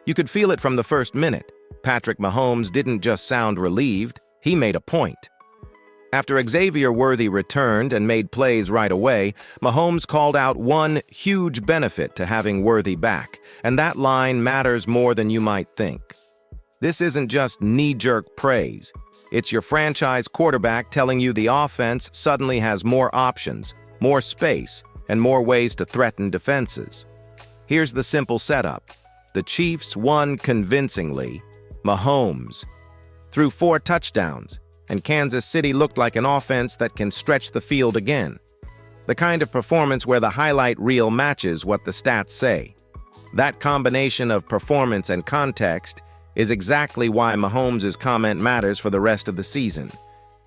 You could feel it from the first minute. Patrick Mahomes didn't just sound relieved, he made a point. After Xavier Worthy returned and made plays right away, Mahomes called out one huge benefit to having Worthy back, and that line matters more than you might think. This isn't just knee-jerk praise. It's your franchise quarterback telling you the offense suddenly has more options, more space, and more ways to threaten defenses. Here's the simple setup. The Chiefs won convincingly. Mahomes threw 4 touchdowns, and Kansas City looked like an offense that can stretch the field again. The kind of performance where the highlight reel matches what the stats say. That combination of performance and context is exactly why Mahomes' comment matters for the rest of the season.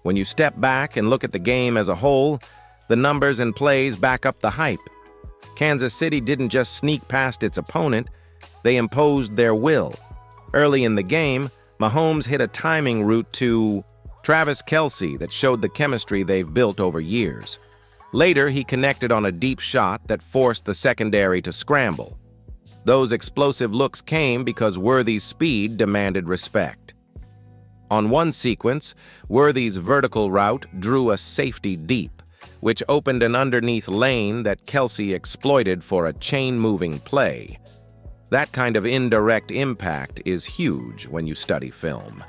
When you step back and look at the game as a whole, the numbers and plays back up the hype. Kansas City didn't just sneak past its opponent, they imposed their will. Early in the game, Mahomes hit a timing route to Travis Kelce that showed the chemistry they've built over years. Later, he connected on a deep shot that forced the secondary to scramble. Those explosive looks came because Worthy's speed demanded respect. On one sequence, Worthy's vertical route drew a safety deep, which opened an underneath lane that Kelce exploited for a chain-moving play. That kind of indirect impact is huge when you study film.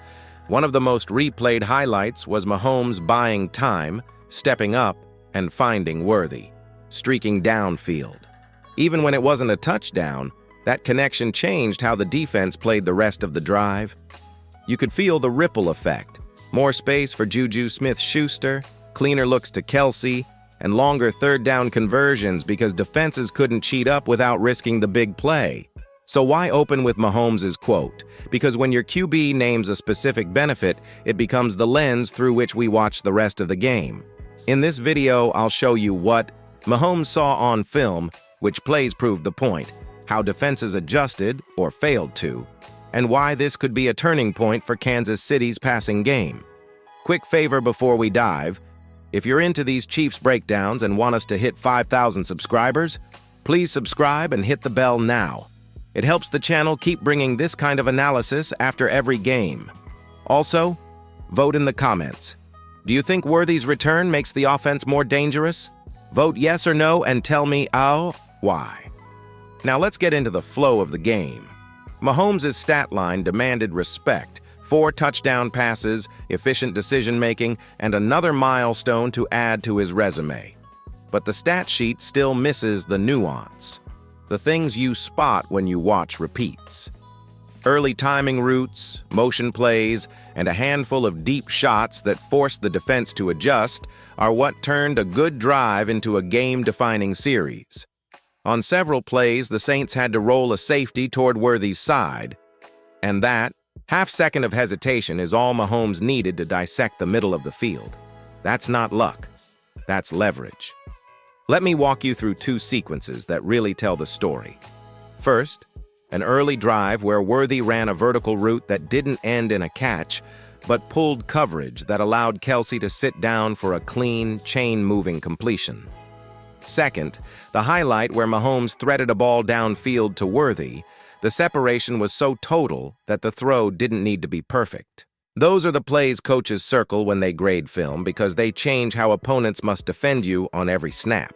One of the most replayed highlights was Mahomes buying time, stepping up, and finding Worthy, streaking downfield. Even when it wasn't a touchdown, that connection changed how the defense played the rest of the drive. You could feel the ripple effect. More space for Juju Smith-Schuster, cleaner looks to Kelce, and longer third-down conversions because defenses couldn't cheat up without risking the big play. So why open with Mahomes' quote? Because when your QB names a specific benefit, it becomes the lens through which we watch the rest of the game. In this video, I'll show you what Mahomes saw on film, which plays proved the point, how defenses adjusted, or failed to, and why this could be a turning point for Kansas City's passing game. Quick favor before we dive. If you're into these Chiefs breakdowns and want us to hit 5,000 subscribers, please subscribe and hit the bell now. It helps the channel keep bringing this kind of analysis after every game. Also, vote in the comments. Do you think Worthy's return makes the offense more dangerous? Vote yes or no and tell me why. Now let's get into the flow of the game. Mahomes' stat line demanded respect. 4 touchdown passes, efficient decision-making, and another milestone to add to his resume. But the stat sheet still misses the nuance. The things you spot when you watch repeats. Early timing routes, motion plays, and a handful of deep shots that forced the defense to adjust are what turned a good drive into a game-defining series. On several plays, the Saints had to roll a safety toward Worthy's side, and that half-second of hesitation is all Mahomes needed to dissect the middle of the field. That's not luck. That's leverage. Let me walk you through 2 sequences that really tell the story. First, an early drive where Worthy ran a vertical route that didn't end in a catch, but pulled coverage that allowed Kelce to sit down for a clean, chain-moving completion. Second, the highlight where Mahomes threaded a ball downfield to Worthy. The separation was so total that the throw didn't need to be perfect. Those are the plays coaches circle when they grade film because they change how opponents must defend you on every snap.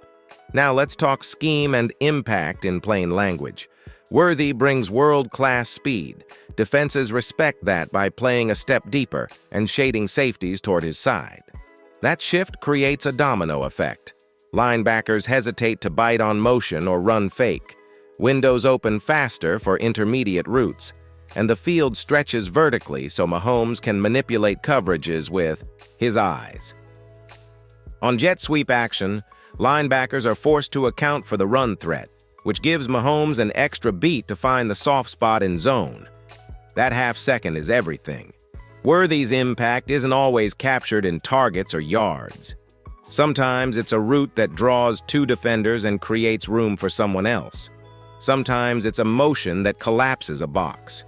Now let's talk scheme and impact in plain language. Worthy brings world-class speed. Defenses respect that by playing a step deeper and shading safeties toward his side. That shift creates a domino effect. Linebackers hesitate to bite on motion or run fake. Windows open faster for intermediate routes, and the field stretches vertically so Mahomes can manipulate coverages with his eyes. On jet sweep action, linebackers are forced to account for the run threat, which gives Mahomes an extra beat to find the soft spot in zone. That half-second is everything. Worthy's impact isn't always captured in targets or yards. Sometimes it's a route that draws 2 defenders and creates room for someone else. Sometimes it's a motion that collapses a box.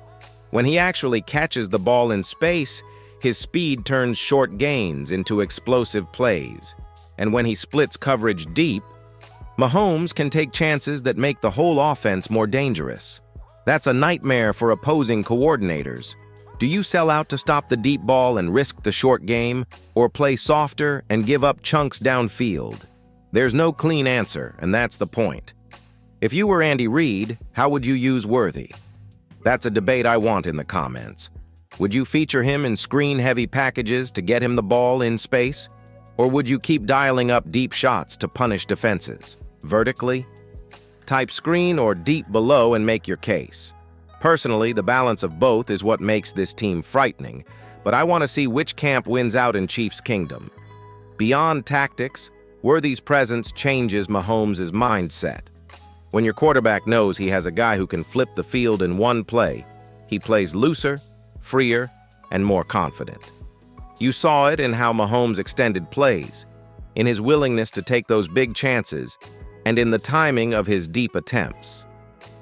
When he actually catches the ball in space, his speed turns short gains into explosive plays. And when he splits coverage deep, Mahomes can take chances that make the whole offense more dangerous. That's a nightmare for opposing coordinators. Do you sell out to stop the deep ball and risk the short game, or play softer and give up chunks downfield? There's no clean answer, and that's the point. If you were Andy Reid, how would you use Worthy? That's a debate I want in the comments. Would you feature him in screen-heavy packages to get him the ball in space? Or would you keep dialing up deep shots to punish defenses? Vertically? Type screen or deep below and make your case. Personally, the balance of both is what makes this team frightening, but I want to see which camp wins out in Chiefs Kingdom. Beyond tactics, Worthy's presence changes Mahomes' mindset. When your quarterback knows he has a guy who can flip the field in one play, he plays looser, freer, and more confident. You saw it in how Mahomes extended plays, in his willingness to take those big chances, and in the timing of his deep attempts.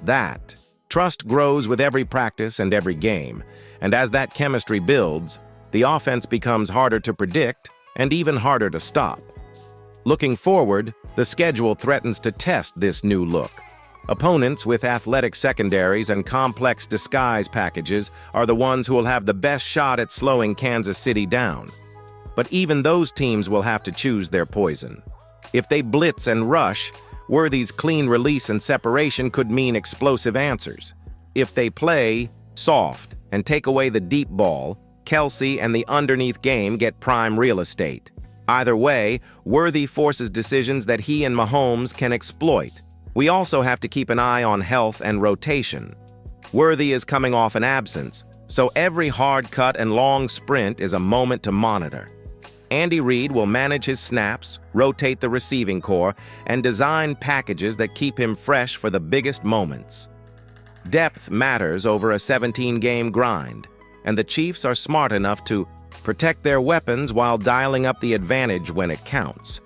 That trust grows with every practice and every game, and as that chemistry builds, the offense becomes harder to predict and even harder to stop. Looking forward, the schedule threatens to test this new look. Opponents with athletic secondaries and complex disguise packages are the ones who will have the best shot at slowing Kansas City down. But even those teams will have to choose their poison. If they blitz and rush, Worthy's clean release and separation could mean explosive answers. If they play soft and take away the deep ball, Kelsey and the underneath game get prime real estate. Either way, Worthy forces decisions that he and Mahomes can exploit. We also have to keep an eye on health and rotation. Worthy is coming off an absence, so every hard cut and long sprint is a moment to monitor. Andy Reid will manage his snaps, rotate the receiving core, and design packages that keep him fresh for the biggest moments. Depth matters over a 17-game grind, and the Chiefs are smart enough to protect their weapons while dialing up the advantage when it counts.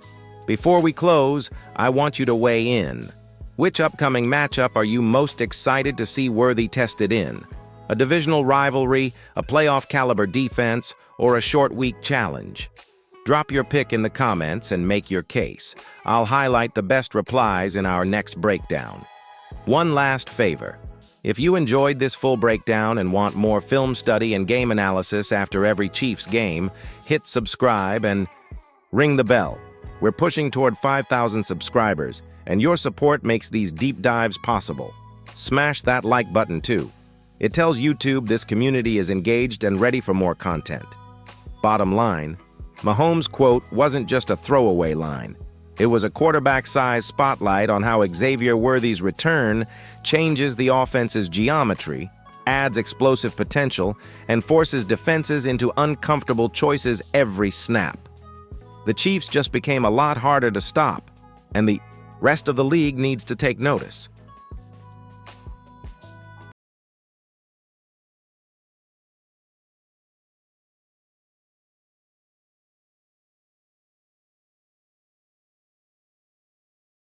Before we close, I want you to weigh in. Which upcoming matchup are you most excited to see Worthy tested in? A divisional rivalry, a playoff-caliber defense, or a short-week challenge? Drop your pick in the comments and make your case. I'll highlight the best replies in our next breakdown. One last favor. If you enjoyed this full breakdown and want more film study and game analysis after every Chiefs game, hit subscribe and ring the bell. We're pushing toward 5,000 subscribers, and your support makes these deep dives possible. Smash that like button too. It tells YouTube this community is engaged and ready for more content. Bottom line, Mahomes' quote wasn't just a throwaway line. It was a quarterback-sized spotlight on how Xavier Worthy's return changes the offense's geometry, adds explosive potential, and forces defenses into uncomfortable choices every snap. The Chiefs just became a lot harder to stop, and the rest of the league needs to take notice.